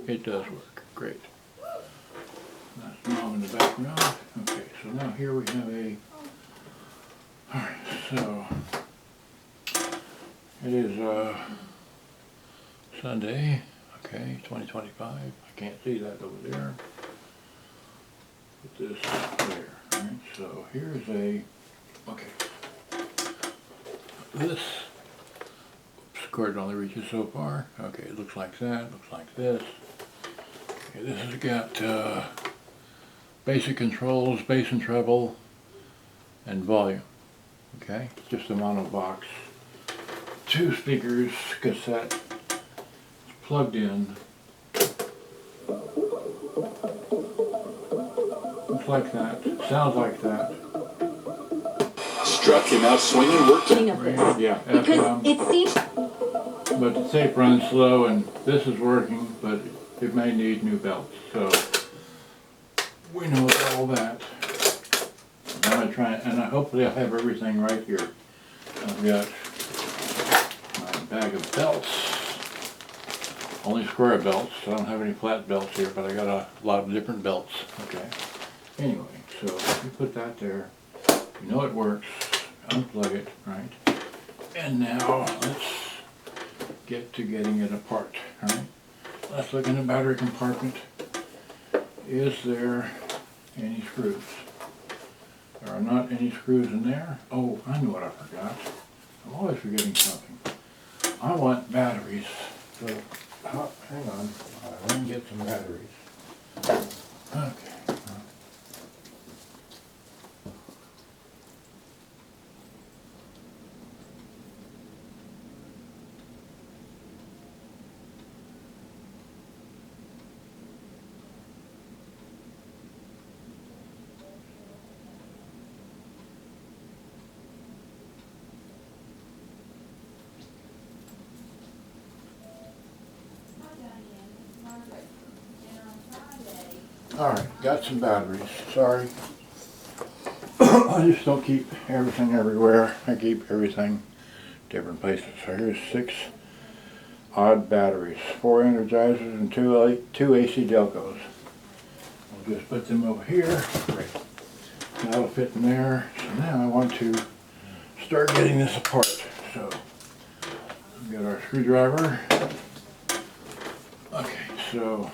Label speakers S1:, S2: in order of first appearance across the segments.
S1: It does work. Great. That's Mom in the background. Okay, so now here we have a... Alright, so... It is Sunday, okay, 2025. I can't see that over there. Put this there. Alright, so here's a... Okay. This... Oops, cord only reaches so far. Okay, it looks like that, looks like this. Okay, this has got basic controls, bass and treble, and volume. Okay, it's just a mono box. 2 speakers, cassette, it's plugged in. Looks like that, sounds like that.
S2: Struck him out swinging, worked him.
S1: Yeah,
S3: because it seems.
S1: But the tape runs slow, and this is working, but it may need new belts. So we know all that. I'm gonna try, and hopefully I'll have everything right here. I've got my bag of belts, only square belts. I don't have any flat belts here, but I got a lot of different belts. Okay. Anyway, so you put that there. You know it works. Unplug it, right? And now let's get to getting it apart. All right. Let's look in the battery compartment. Is there any screws? There are not any screws in there. Oh, I know what I forgot. I'm always forgetting something. I want batteries. So, hang on. Let me get some batteries. Okay. Alright, got some batteries. Sorry. I just don't keep everything everywhere. I keep everything different places. So here's 6 odd batteries. 4 energizers and 2 AC Delcos. We'll just put them over here. Great. That'll fit in there. So now I want to start getting this apart. So we've got our screwdriver. Okay, so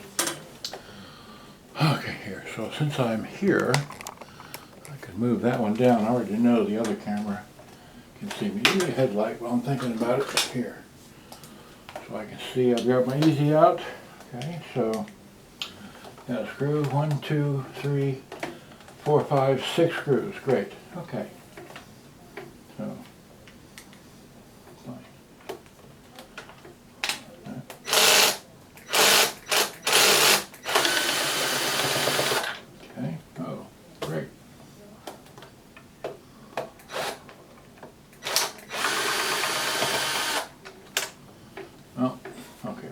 S1: here. So since I'm here, I could move that one down. I already know the other camera can see me. Give me a headlight while I'm thinking about it here. So I can see I've got my easy out. Okay, so got a screw. 1, 2, 3, 4, 5, 6 screws. Great. Okay. So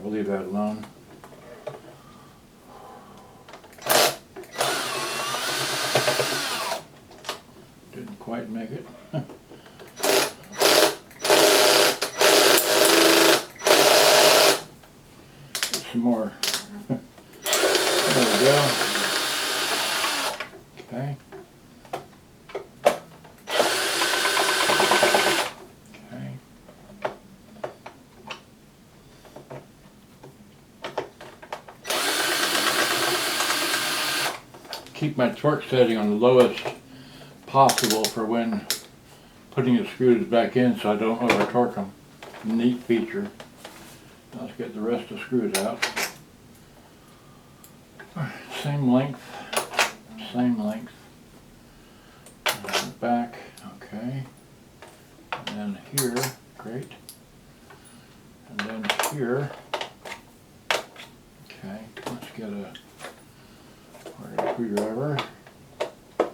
S1: we'll leave that alone. Didn't quite make it. Some more. There we go. Okay. Keep my torque setting on the lowest possible for when putting the screws back in so I don't over torque them. Neat feature. Let's get the rest of the screws out. Same length. Same length. And back. Okay. And then here. Great. And then here. Okay. Let's get a screwdriver. Okay,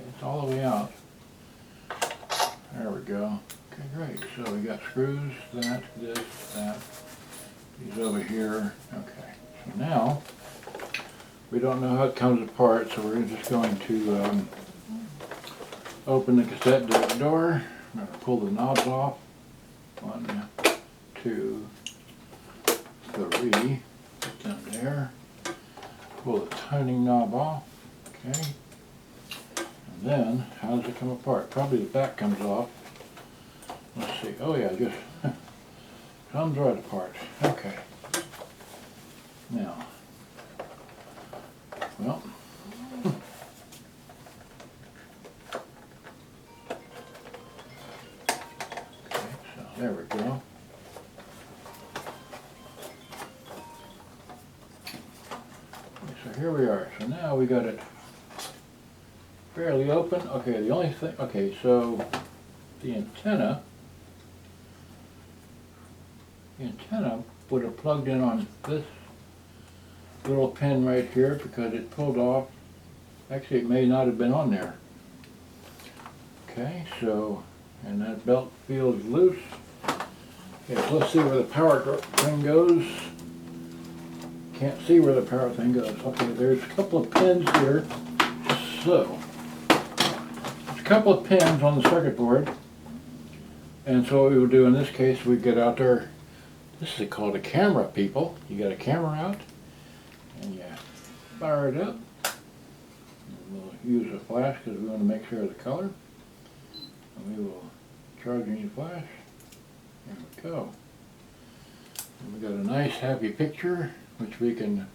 S1: it's all the way out. There we go. Okay, great. So we got screws, that, this, that. These over here. Okay. So now, we don't know how it comes apart, so we're just going to open the cassette deck door. I'm going to pull the knobs off. 1, 2, 3. Put them there. Pull the tuning knob off. Okay. And then, how does it come apart? Probably the back comes off. Let's see. Oh yeah, just comes right apart. Okay. Now, well, okay, so there we go. So here we are. So now we got it fairly open. Okay, the only thing, okay, so the antenna would have plugged in on this little pin right here because it pulled off. Actually, it may not have been on there. Okay, so, and that belt feels loose. Okay, so let's see where the power thing goes. Can't see where the power thing goes. Okay, there's a couple of pins here. So, there's a couple of pins on the circuit board. And so what we would do in this case, we get out there. This is called a camera, people. You got a camera out, and you fire it up. And we'll use a flash because we want to make sure of the color. And we will charge any flash. There we go. And we got a nice happy picture which we can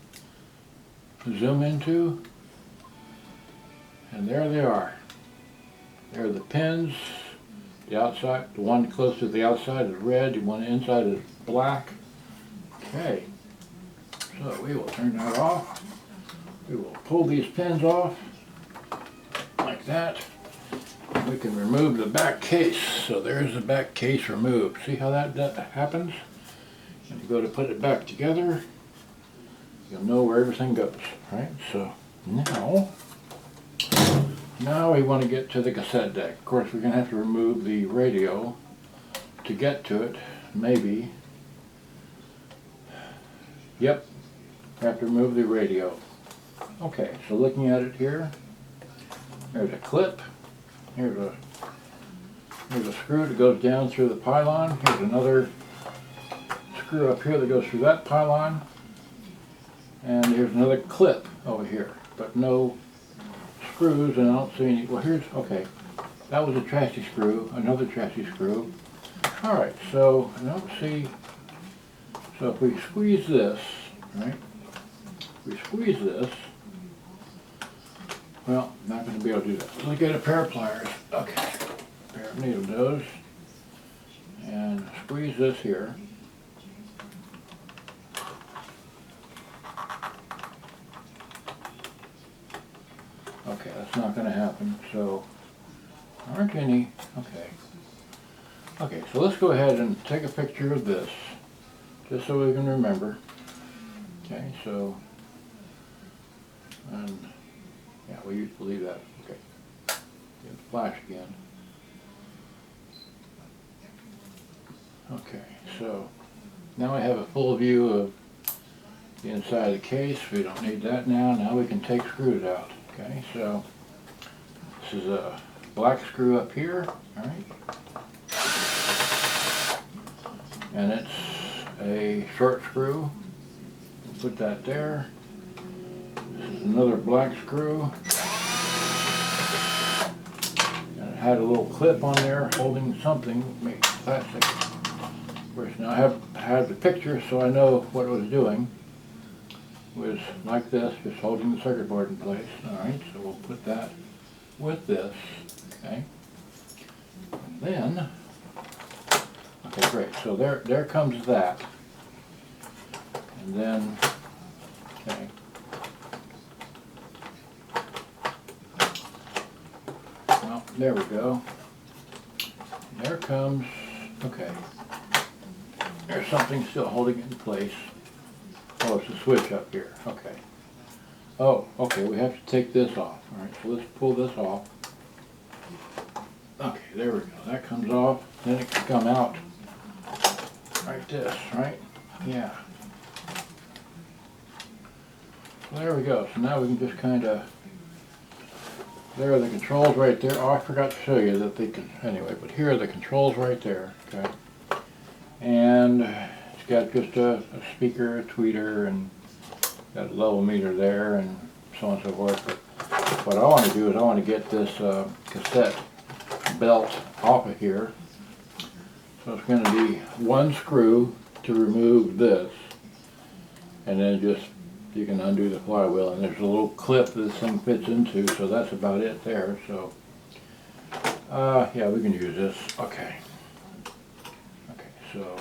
S1: zoom into. And there they are. There are the pins. The outside, the one close to the outside is red, the one inside is black. Okay, so we will turn that off. We will pull these pins off like that. And we can remove the back case. So there's the back case removed. See how that happens? And you go to put it back together, you'll know where everything goes, right? So now we want to get to the cassette deck. Of course, we're going to have to remove the radio to get to it, maybe. Yep, have to remove the radio. Okay, so looking at it here, there's a clip. Here's a screw that goes down through the pylon. Here's another screw up here that goes through that pylon. And here's another clip over here, but no screws, and I don't see any. Well, here's, okay, that was a chassis screw, another chassis screw. All right, so I don't see, so if we squeeze this, right, we squeeze this, well, not going to be able to do that. So let's get a pair of pliers, okay, a pair of needle nose, and squeeze this here. Okay, that's not going to happen, so aren't any, okay. Okay, so let's go ahead and take a picture of this, just so we can remember. Okay, so, and, yeah, we used to leave that, okay. Get the flash again. Okay, so, now I have a full view of the inside of the case. We don't need that now. Now we can take screws out. Okay, so this is a black screw up here, all right, and it's a short screw. We'll put that there. This is another black screw, and it had a little clip on there holding something made of plastic. Of course, now I have the picture, so I know what it was doing. Was like this, just holding the circuit board in place. Alright, so we'll put that with this, okay. And then, okay, great, so there comes that. And then, okay. Well, there we go. There comes, okay. There's something still holding it in place. Oh, it's a switch up here, okay. Oh, okay, we have to take this off. All right, so let's pull this off. Okay, there we go, that comes off. Then it can come out like this, right? Yeah. So there we go, so now we can just kind of, there are the controls right there. Oh, I forgot to show you that they can, anyway, but here are the controls right there, okay? And it's got just a speaker, a tweeter, and got a level meter there, and so on and so forth. But what I want to do is I want to get this cassette belt off of here. So it's going to be one screw to remove this, and then just you can undo the flywheel, and there's a little clip this thing fits into, so that's about it there. So yeah, we can use this. Okay, so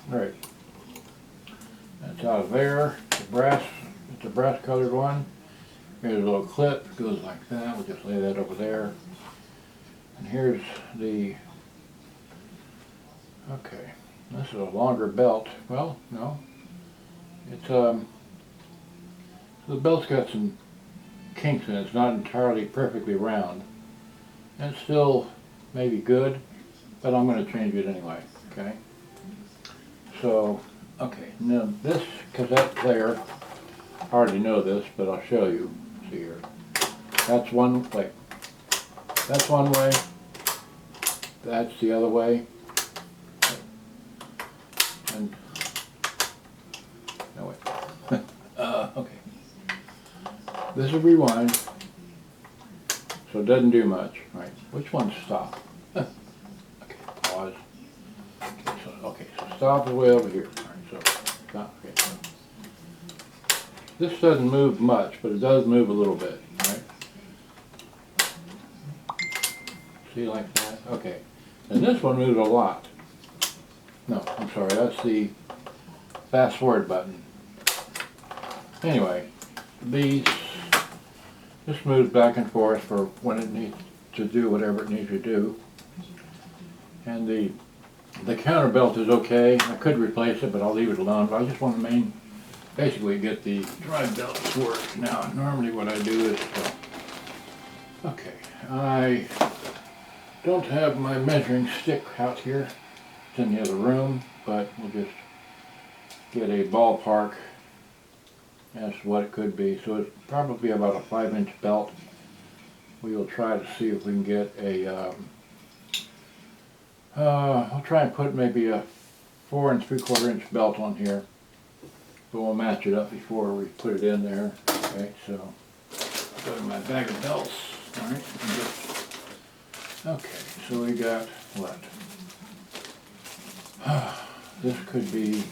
S1: right, that's out of there. The brass, it's a brass colored one. Here's a little clip, it goes like that. We'll just lay that over there. And here's the, okay, this is a longer belt. Well, no, it's the belt's got some kinks in it. It's not entirely perfectly round. And it's still maybe good, but I'm going to change it anyway, okay? So, okay, now this cassette player, I already know this, but I'll show you. See here. That's one way. That's one way. That's the other way. And no wait. Okay. This is rewind, so it doesn't do much. Right? Which one's stop? Okay. Pause. Okay. So stop is way over here. All right. So stop. Okay. So this doesn't move much, but it does move a little bit. Right? See, like that? Okay. And this one moves a lot. No, I'm sorry, that's the fast forward button. Anyway, this moves back and forth for when it needs to do whatever it needs to do. And the counter belt is okay. I could replace it, but I'll leave it alone. But I just want to basically get the drive belt to work. Now, normally what I do is, okay, I don't have my measuring stick out here. It's in the other room, but we'll just get a ballpark as to what it could be. So it's probably about a 5-inch belt. We will try to see if we can get a, I'll try and put maybe a 4 3/4 inch belt on here. But we'll match it up before we put it in there. Okay, so go to my bag of belts. All right. Okay, so we got what? This could be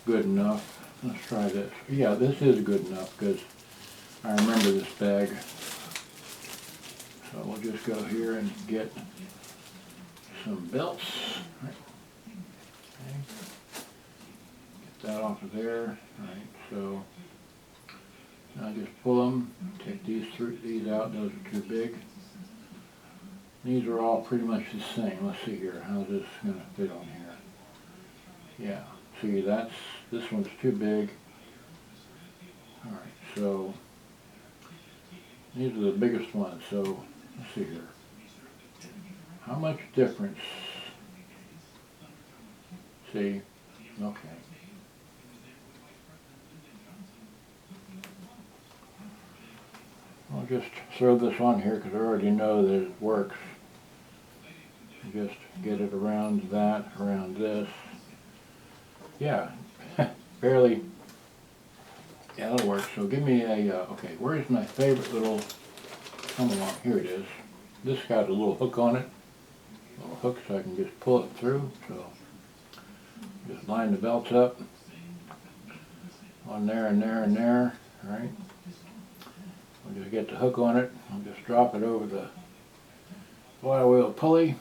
S1: good enough. Let's try this. Yeah, this is good enough because I remember this bag. So we'll just go here and get some belts. Right. Okay. Get that off of there. Right. So now just pull them. Take these out. Those are too big. These are all pretty much the same. Let's see here. How's this going to fit on here? Yeah. See, this one's too big. Alright, so these are the biggest ones. So let's see here. How much difference? See? Okay. I'll just throw this on here because I already know that it works. Just get it around that, around this. Yeah, barely. Yeah, that'll work. So give me a, okay, where's my favorite little, come along, here it is. This got a little hook on it. A little hook so I can just pull it through. So just line the belts up on there and there and there, all right? We'll just get the hook on it. I'll just drop it over the flywheel pulley.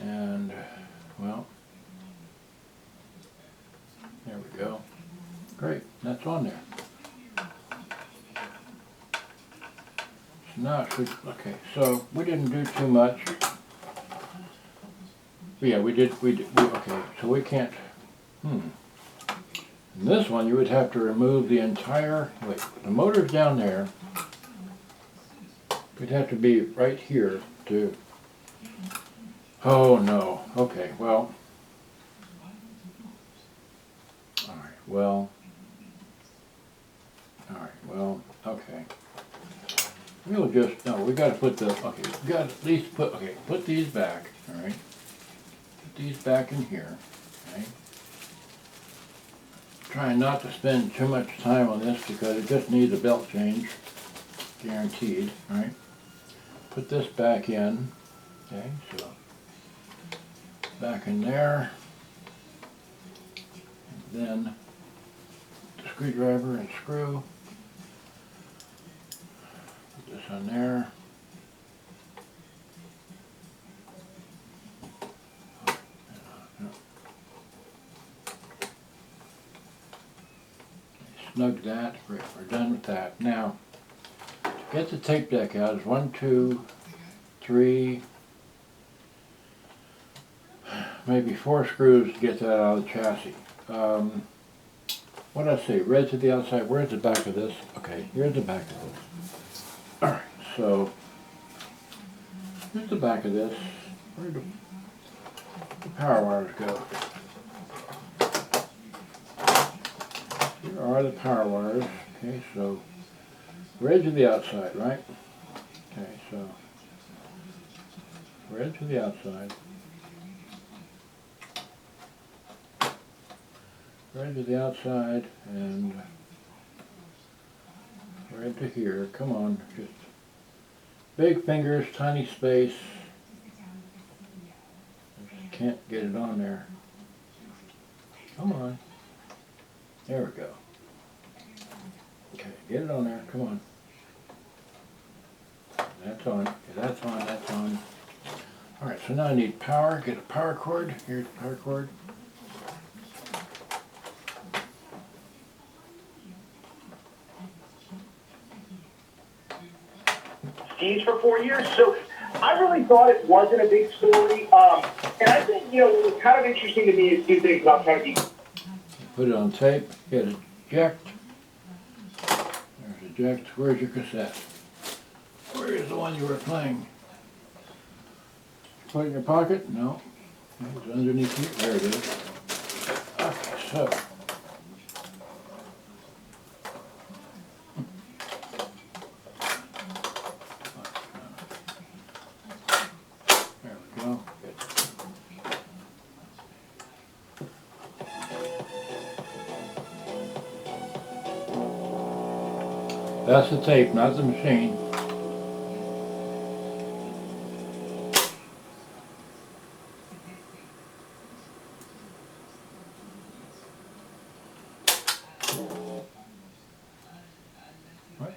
S1: And, well, there we go. Great, that's on there. So now it should, okay, so we didn't do too much. But yeah, we did, okay, so we can't, in this one you would have to remove the entire, wait, the motor's down there. We'd have to be right here to, oh no, okay, well, alright, well, okay. we'll just, no, we gotta put the, okay, we gotta at least put, okay, put these back, all right? Put these back in here, okay? Trying not to spend too much time on this because it just needs a belt change, guaranteed, all right? Put this back in, okay, so back in there. And then the screwdriver and screw. Put this on there. Snug that. We're done with that. Now, to get the tape deck out is 1, 2, 3, maybe 4 screws to get that out of the chassis. What did I say? Red to the outside. Where's the back of this? Okay, here's the back of this. Alright, so here's the back of this. Where did the power wires go? Here are the power wires. Okay, so red to the outside, right? Okay, so red to the outside. Red to the outside and red to here. Come on, just big fingers, tiny space. I just can't get it on there. Come on. There we go. Okay, get it on there. Come on. That's on. Okay, that's on. That's on. All right. So now I need power. Get a power cord. Here's the power cord.
S2: Skis for 4 years, so I really thought it wasn't a big story. And I think, what was kind of interesting to me is 2 things about trying to be.
S1: Put it on tape. Hit eject. There's eject. Where's your cassette? Where is the one you were playing? Put it in your pocket? No. It's underneath here. There it is. Okay, so. There we go. Good. That's the tape, not the machine. Right.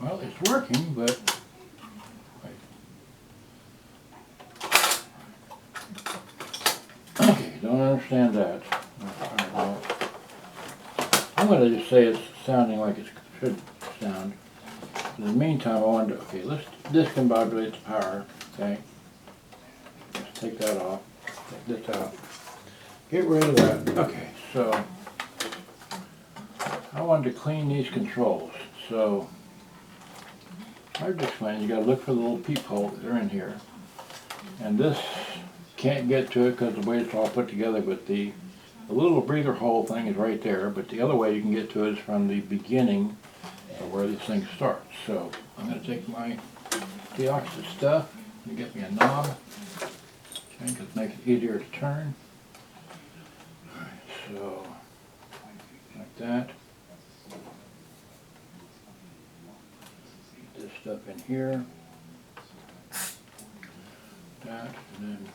S1: Well, it's working, but wait. Okay, don't understand that. Alright, well, I'm going to just say it's sounding like it should sound. In the meantime, I wanted to, okay, let's discombobulate the power, okay? Let's take that off, take this out. Get rid of that. Okay, so I wanted to clean these controls. So I just explained, you got to look for the little peephole that are in here. And this can't get to it because the way it's all put together, but the little breather hole thing is right there, but the other way you can get to it is from the beginning of where this thing starts. So I'm going to take my deoxide stuff and get me a knob, okay, because it makes it easier to turn. Alright, so like that. This stuff in here. That, and then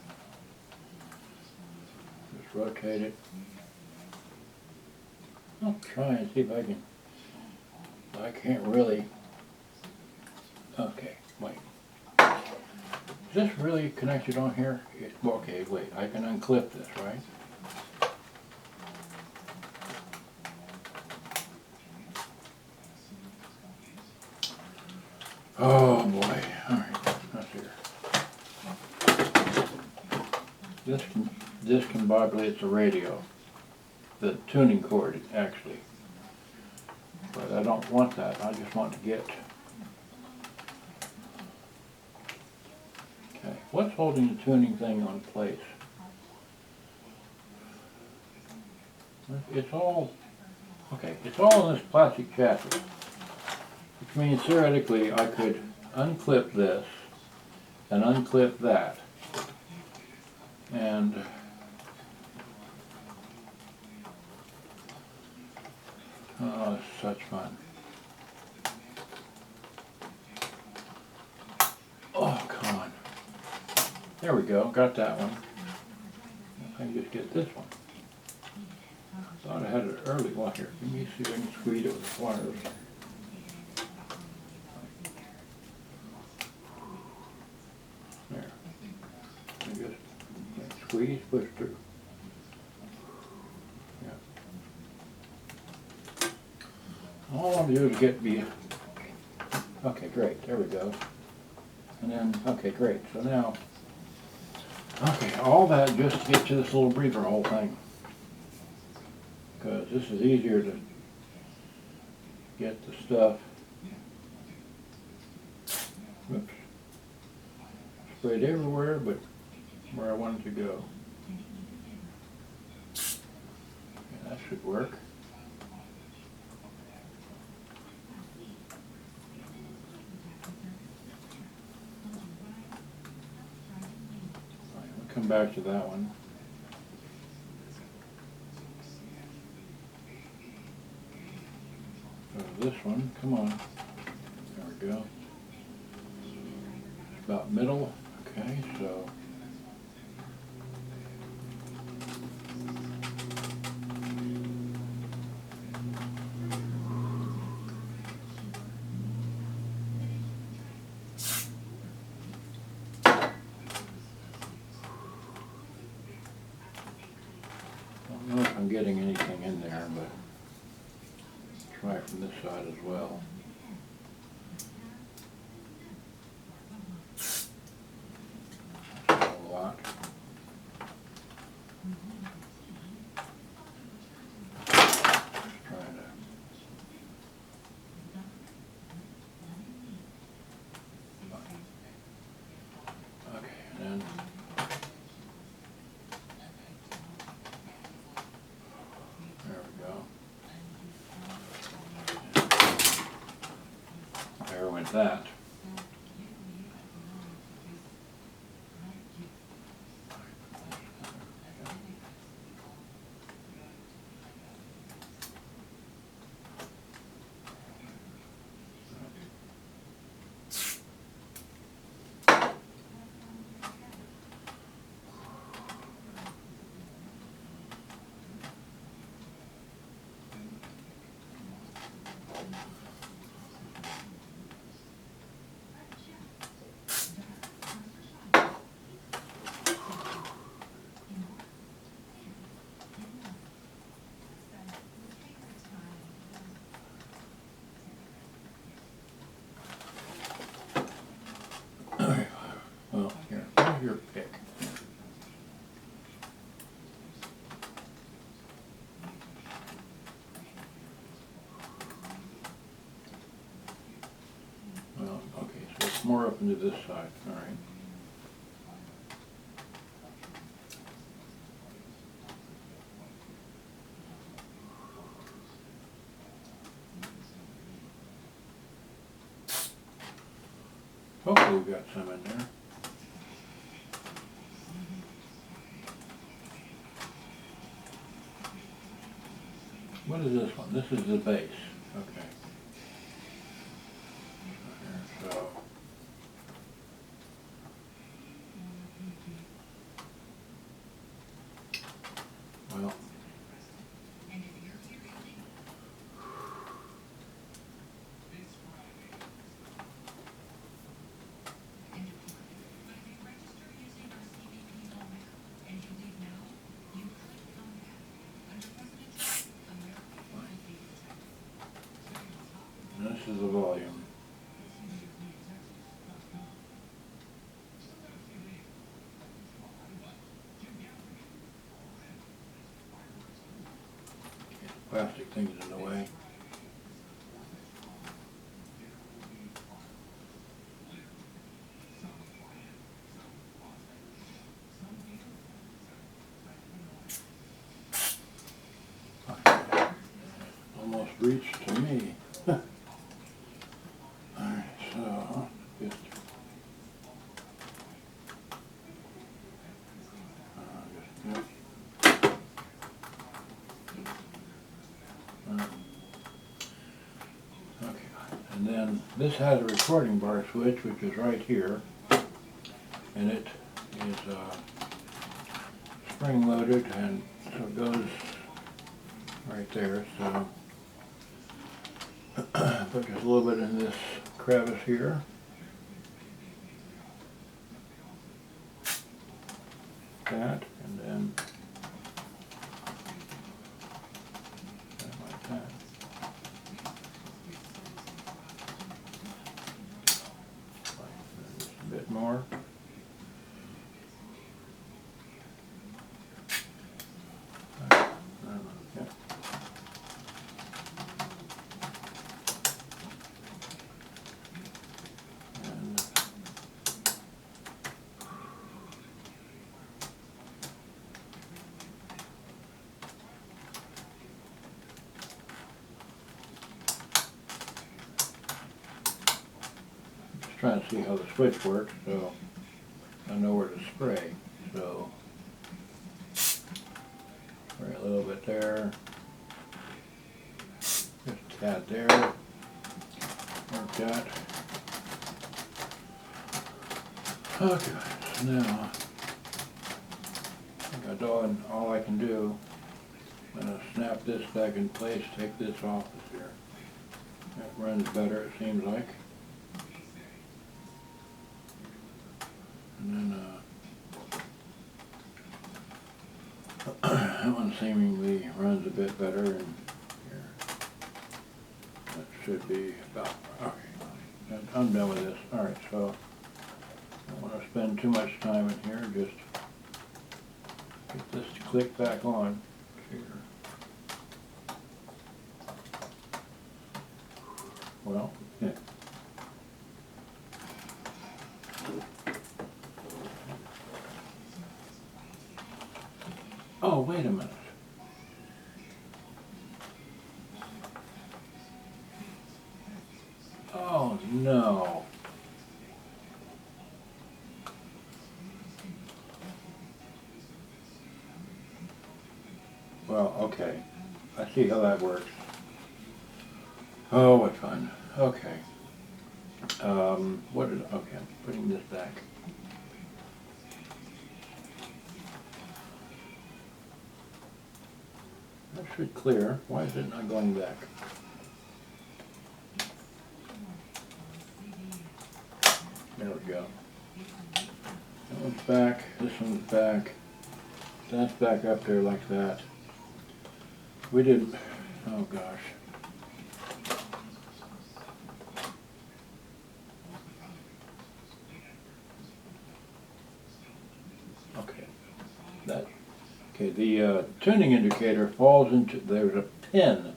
S1: just rotate it. I'll try and see if I can. I can't really. Okay, wait. Is this really connected on here? Okay, wait. I can unclip this, right? Oh boy, alright, let's here. This discombobulates the radio, the tuning cord actually. But I don't want that, I just want to get. Okay, what's holding the tuning thing on place? It's all, okay, it's all in this plastic chassis. Which means theoretically I could unclip this and unclip that. And oh, it's such fun. Oh, come on. There we go, got that one. I can just get this one. Thought I had it early. Well, here, let me see if I can squeeze it with the wires. There. I just squeeze, push through. Yeah. All I want to do is get me. Okay, great. There we go. And then, okay, great. So now, okay, all that just to get to this little breather hole thing. Because this is easier to get the stuff. Whoops. Sprayed everywhere but where I want it to go. Okay, that should work. All right, we'll come back to that one. So this one, come on. There we go. It's about middle. Okay, so. I don't know if I'm getting anything in there, but try from this side as well. That's a lot. Try to. Okay, and then. There we go. There went that. Well, here, here's your pick. Well, okay, so it's more up into this side, all right. Hopefully we've got some in there. What is this one? This is the base. Okay. So. Well. This is the volume. plastic things in the way. Almost reached to me. Alright, so just yeah. Okay, and then this has a recording bar switch, which is right here, and it is spring loaded, and so it goes right there. So put just a little bit in this crevice here. That, and then like that. Just a bit more. Yeah. And just trying to see how the switch works, so I know where to spray. So spray a little bit there, just a tad there, like that. Okay, so now I think all I can do. I'm going to snap this back in place, take this off of here. That runs better, it seems like. And then that one seemingly runs a bit better in here. That should be about, okay. I'm done with this. Alright, so I don't want to spend too much time in here, just get this to click back on here. Well, yeah. Oh, wait a minute. Oh, no. Well, okay. I see how that works. Oh, what fun. Okay. Okay, I'm putting this back. That should clear. Why is it not going back? There we go. That one's back, this one's back. That's back up there like that. We didn't, oh gosh. Okay, the tuning indicator falls into, there's a pin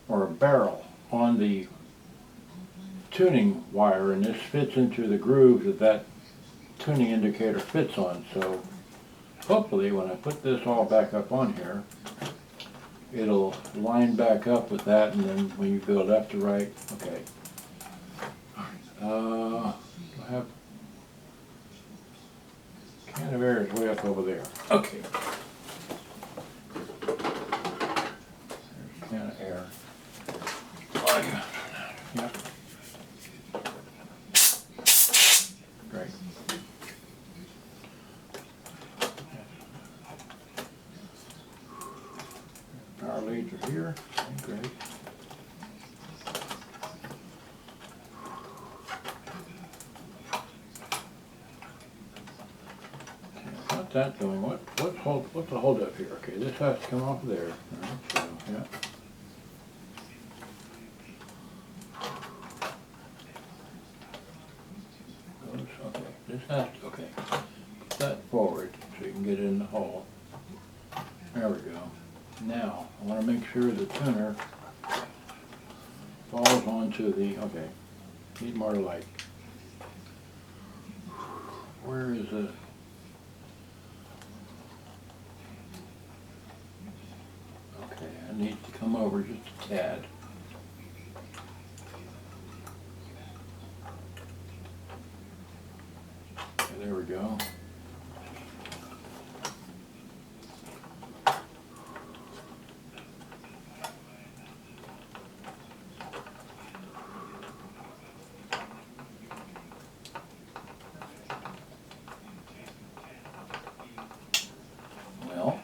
S1: or a barrel on the tuning wire, and this fits into the groove that tuning indicator fits on. So hopefully when I put this all back up on here, it'll line back up with that, and then when you go left to right, okay. I have can of air is way up over there. Okay. There's a can of air. Yep. Great. Power leads are here. Okay, great. Got that going. What's the hold up here? Okay, this has to come off there. All right, so, yeah. Okay, this has to, okay. Put that forward so you can get it in the hole. There we go. Now, I want to make sure the tuner falls onto the, okay, need more light. Where is it? Okay, I need to come over just a tad. Okay, there we go. Well,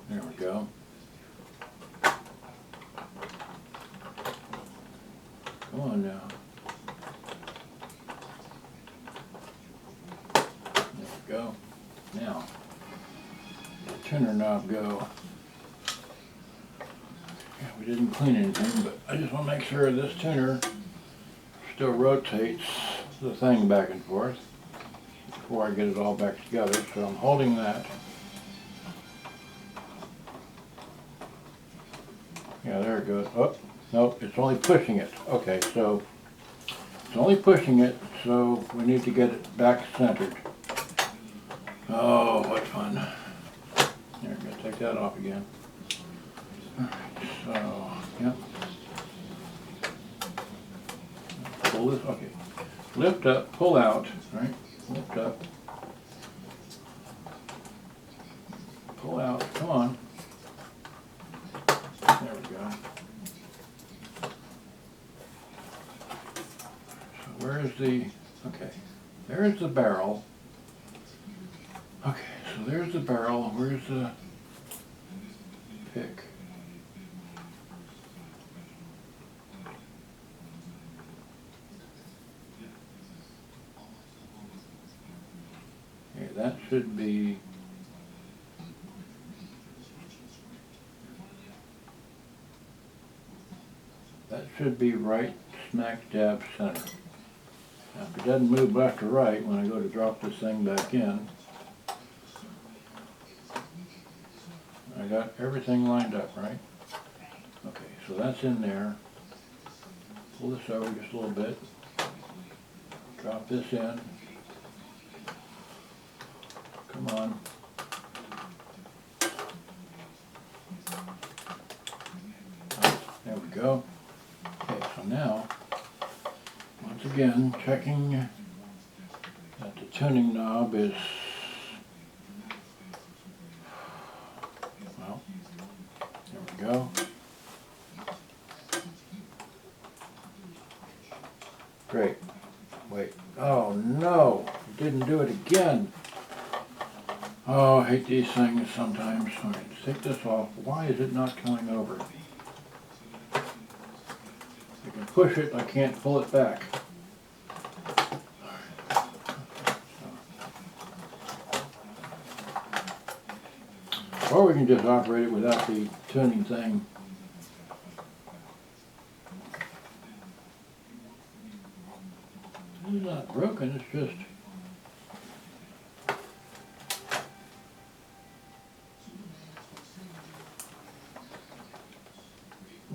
S1: there we go. Come on now. There we go. Now, the tuner knob go. Yeah, we didn't clean anything, but I just want to make sure this tuner still rotates the thing back and forth before I get it all back together. So I'm holding that. Yeah, there it goes. Oh, nope, it's only pushing it. Okay, so it's only pushing it, so we need to get it back centered. Oh, what fun. There, I'm going to take that off again. Alright, so, yep. Pull this, okay. Lift up, pull out, right? Lift up. Pull out, come on. There we go. So where's the, okay, there's the barrel. Okay, so there's the barrel, where's the pick? Okay, that should be, right smack dab center. Now if it doesn't move left or right when I go to drop this thing back in, I got everything lined up, right? Okay, so that's in there. Pull this over just a little bit. Drop this in. Come on. There we go. Okay, so now, once again, checking that the tuning knob is, well, there we go. Great. Wait. Oh no! It didn't do it again. Oh, I hate these things sometimes. All right, let's take this off. Why is it not coming over? I can push it, I can't pull it back. Or we can just operate it without the tuning thing. It's not broken, it's just...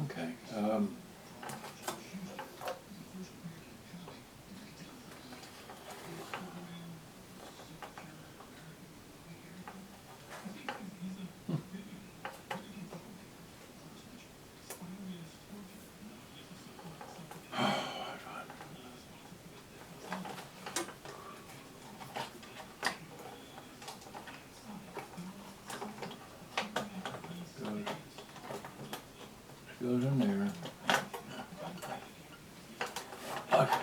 S1: Okay. Goes in there. Okay.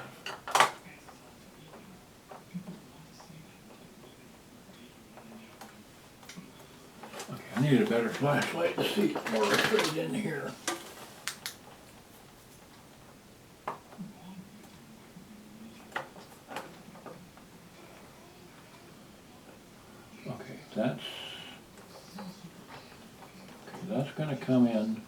S1: Okay, I need a better flashlight to see more straight in here. Okay, that's going to come in.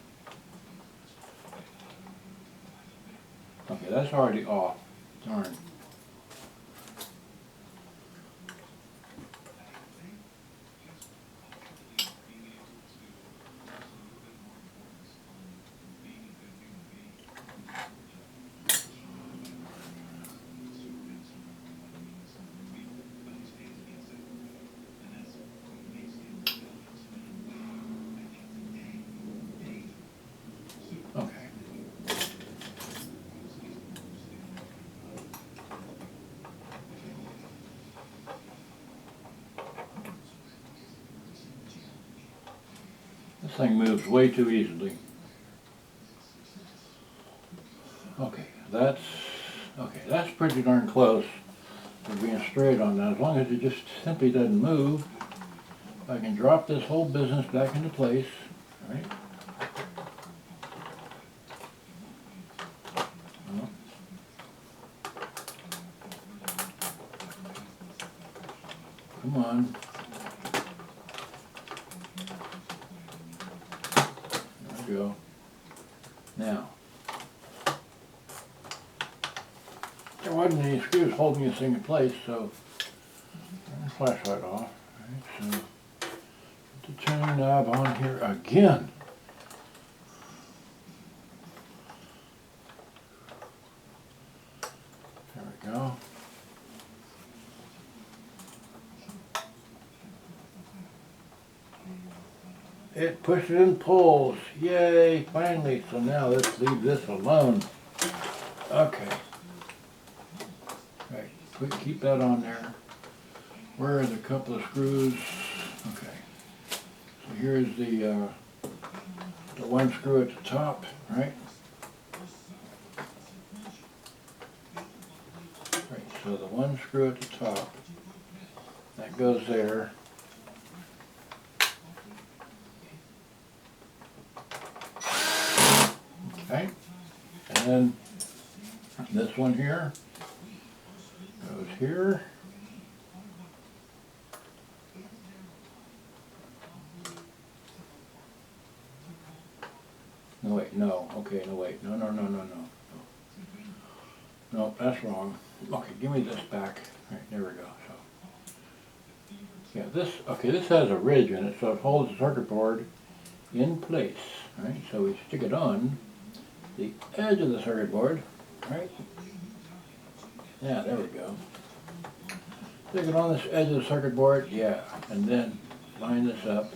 S1: Okay, that's already off. Darn. This thing moves way too easily. Okay, that's pretty darn close to being straight on that. As long as it just simply doesn't move, I can drop this whole business back into place, right? Well, come on. There we go. Now, there wasn't any screws holding this thing in place, so turn the flashlight off. Right, so put the tuning knob on here again. There we go. It pushes and pulls. Yay, finally. So now let's leave this alone. Okay. Right, quick, keep that on there. Where are the couple of screws? Okay. So here's the one screw at the top, right? Right, so the one screw at the top, that goes there. Okay, and then this one here goes here. No, wait, no, okay, no, wait, no. No, that's wrong. Okay, give me this back. All right, there we go. So, yeah, this has a ridge in it, so it holds the circuit board in place, right? So we stick it on the edge of the circuit board, right? Yeah, there we go. Stick it on this edge of the circuit board, yeah, and then line this up.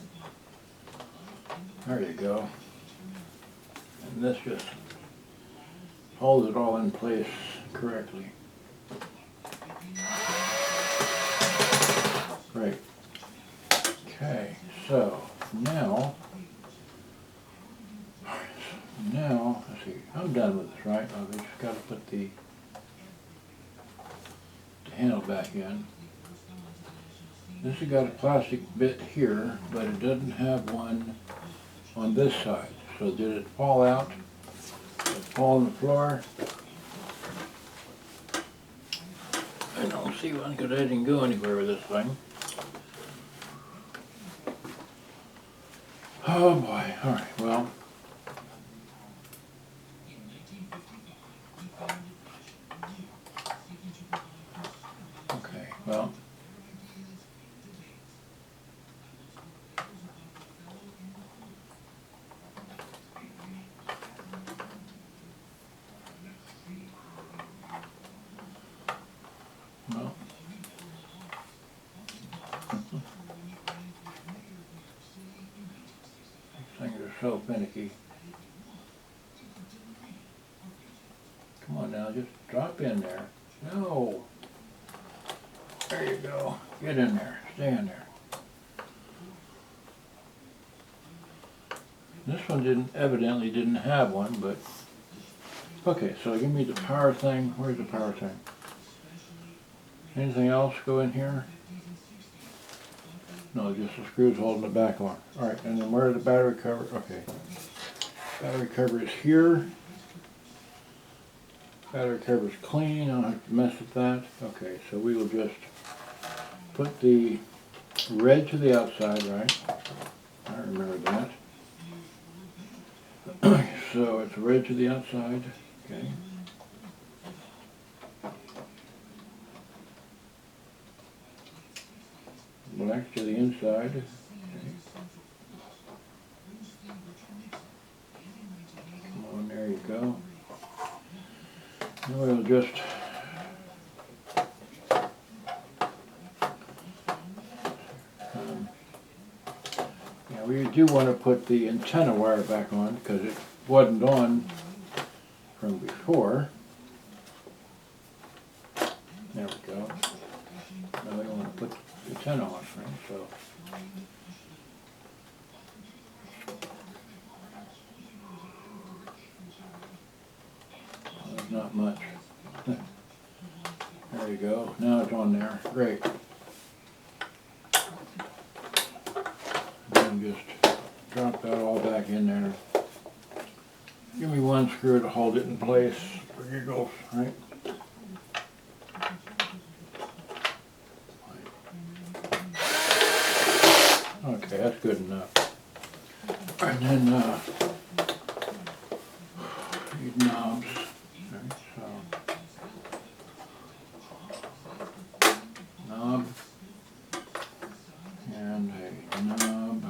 S1: There you go. And this just holds it all in place correctly. Great. Okay, so now, let's see, I'm done with this, right? I've just got to put the handle back in. This has got a plastic bit here, but it doesn't have one on this side. So did it fall out? Did it fall on the floor? I don't see one because I didn't go anywhere with this thing. Oh boy, alright, well. Okay, well. Well. These things are so finicky. Come on now, just drop in there. No. There you go. Get in there. Stay in there. This one evidently didn't have one, but okay, so give me the power thing. Where's the power thing? Anything else go in here? No, just the screws holding it back on. Alright, and then where's the battery cover? Okay. Battery cover is here. Battery cover is clean. I don't have to mess with that. Okay, so we will just put the red to the outside, right? I remember that. So it's red to the outside. Okay. Black to the inside. Okay. Come on, there you go. Now we'll just yeah, we do want to put the antenna wire back on because it wasn't on from before. There we go. Now we want to put the antenna on, right? So There you go. Now it's on there. Great. And just drop that all back in there. Give me one screw to hold it in place for giggles, right? Okay, that's good enough. And then these knobs. Right, so knob and a knob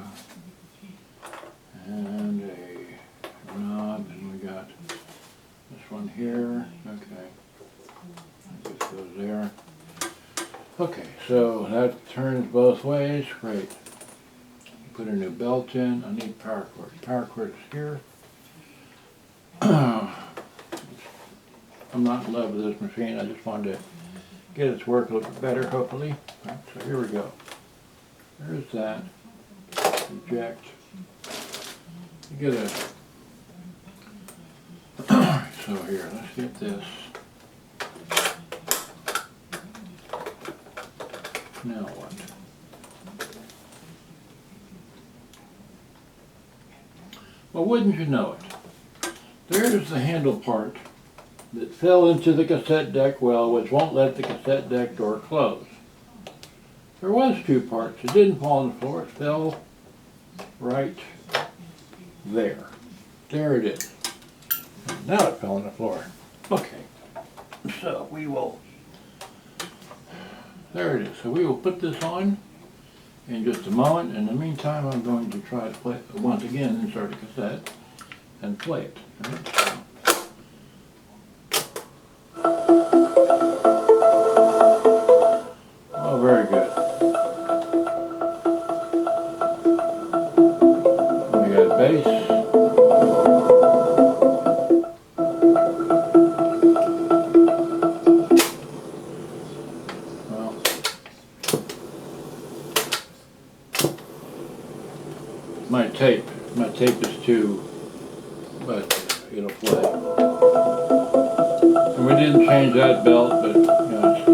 S1: and a knob, and we got this one here. Okay, that just goes there. Okay, so that turns both ways. Great. Put a new belt in. I need power cord. Power cord is here. I'm not in love with this machine. I just wanted to get its work a little bit better, hopefully. Right, so here we go. There's that. Eject. You get a. So here, let's get this. Now what? Well, wouldn't you know it? There's the handle part that fell into the cassette deck well, which won't let the cassette deck door close. There was two parts. It didn't fall on the floor. It fell right there. There it is. Now it fell on the floor. Okay. So we will, there it is. So we will put this on in just a moment. In the meantime, I'm going to try to play it once again, insert a cassette and play it. Right? Oh, very good. We got bass. Well, my tape is too, but it'll play. And we didn't change that belt, but you know, it's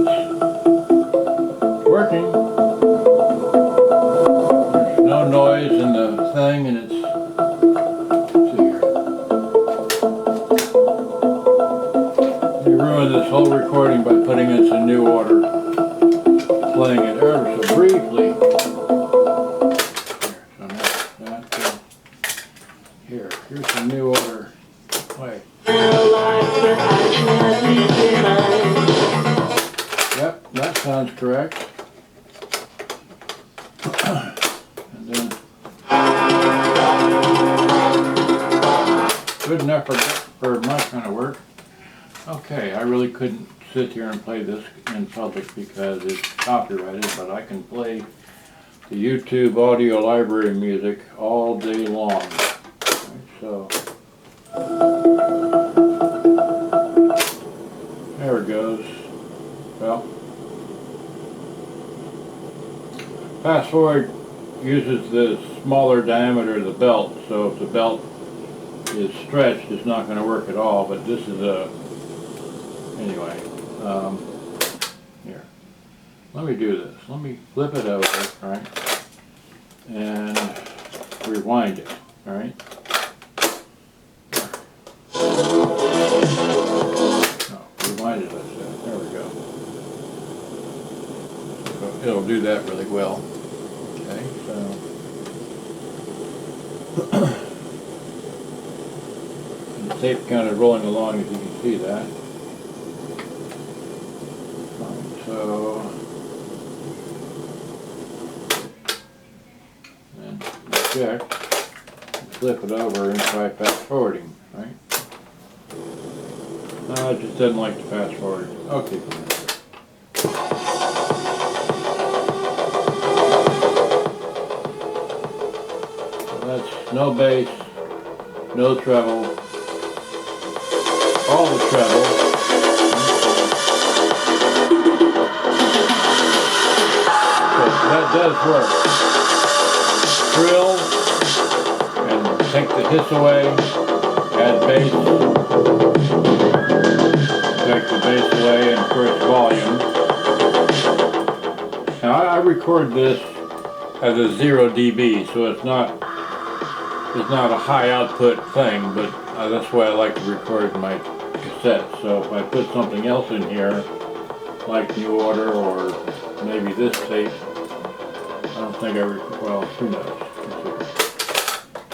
S1: working. There's no noise in the thing, and it's, let's see here. We ruined this whole recording by putting it in new order, playing it ever so briefly. Here's the new order. Wait. Yep, that sounds correct. And then good enough for my kind of work. Okay, I really couldn't sit here and play this in public because it's copyrighted, but I can play the YouTube audio library music all day long. So, there it goes. Well, fast forward uses the smaller diameter of the belt, so if the belt is stretched, it's not going to work at all, but this is a, anyway, here. Let me do this. Let me flip it over, right, and rewind it, all right. Rewind it, let's say. There we go. So it'll do that really well. Okay, so the tape kind of rolling along, as you can see that. Right, so then check, flip it over and try fast forwarding, right? No, it just doesn't like to fast forward. Okay. So that's no bass, no treble, all the treble. So that does work. Trill and take the hiss away, add bass. Take the bass away and of course volume. record this as a 0 dB, so it's not a high output thing, but that's why I like to record my cassettes. So if I put something else in here, like New Order or maybe this tape, I don't think well, who knows.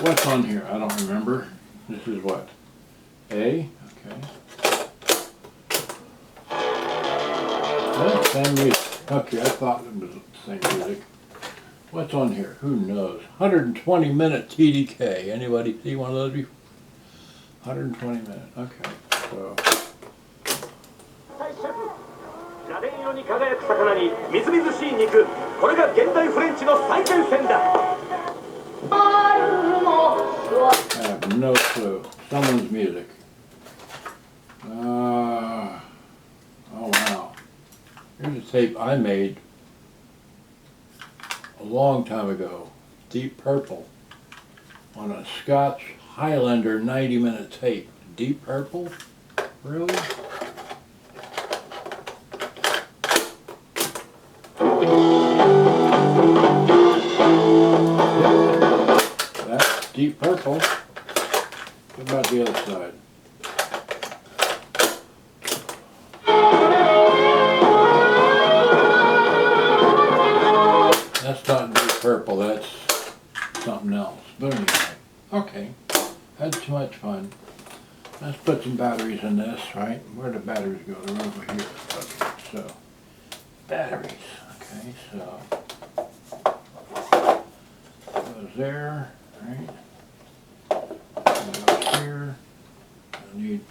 S1: What's on here? I don't remember. This is what? A? Okay. That's same music. Okay, I thought it was the same music. What's on here? Who knows? 120-minute TDK. Anybody see one of those before? 120 minutes. Okay, so.
S3: 螺鈿色に輝く魚にみずみずしい肉、これが現代フレンチの最前線だ。
S1: I have no clue. Someone's music. Oh wow. Here's a tape I made a long time ago. Deep Purple on a Scotch Highlander 90-minute tape. Deep Purple? Really? That's Deep Purple. What about the other side? That's not Deep Purple, that's something else. But anyway, okay. Had too much fun. Let's put some batteries in this, right? Where do batteries go? They're over here. Okay, so batteries. Okay, so goes there, right? Goes here. I need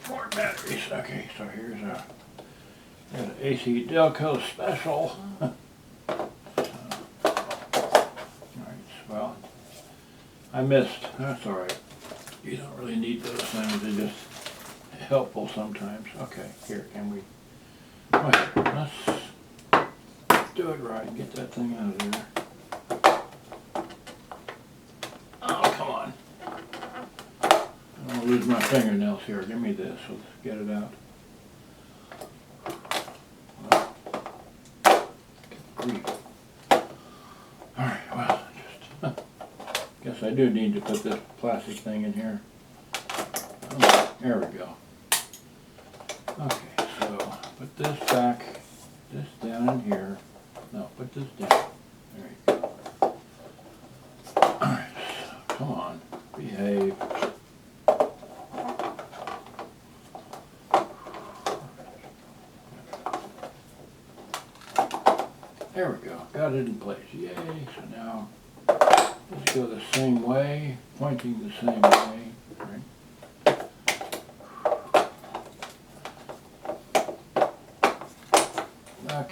S1: more batteries. Okay, so here's an AC Delco special. Alright, well, I missed. That's alright. You don't really need those things. They're just helpful sometimes. Okay, here, can we? Right, let's do it right. Get that thing out of there. Oh, come on. I don't want to lose my fingernails here. Give me this. Let's get it out. Grief. Alright, well, just guess I do need to put this plastic thing in here. Oh, there we go. Okay, so put this back, this down in here. No, put this down. There you go. Alright, come on, behave. There we go, got it in place. Yay, so now let's go the same way, pointing the same way.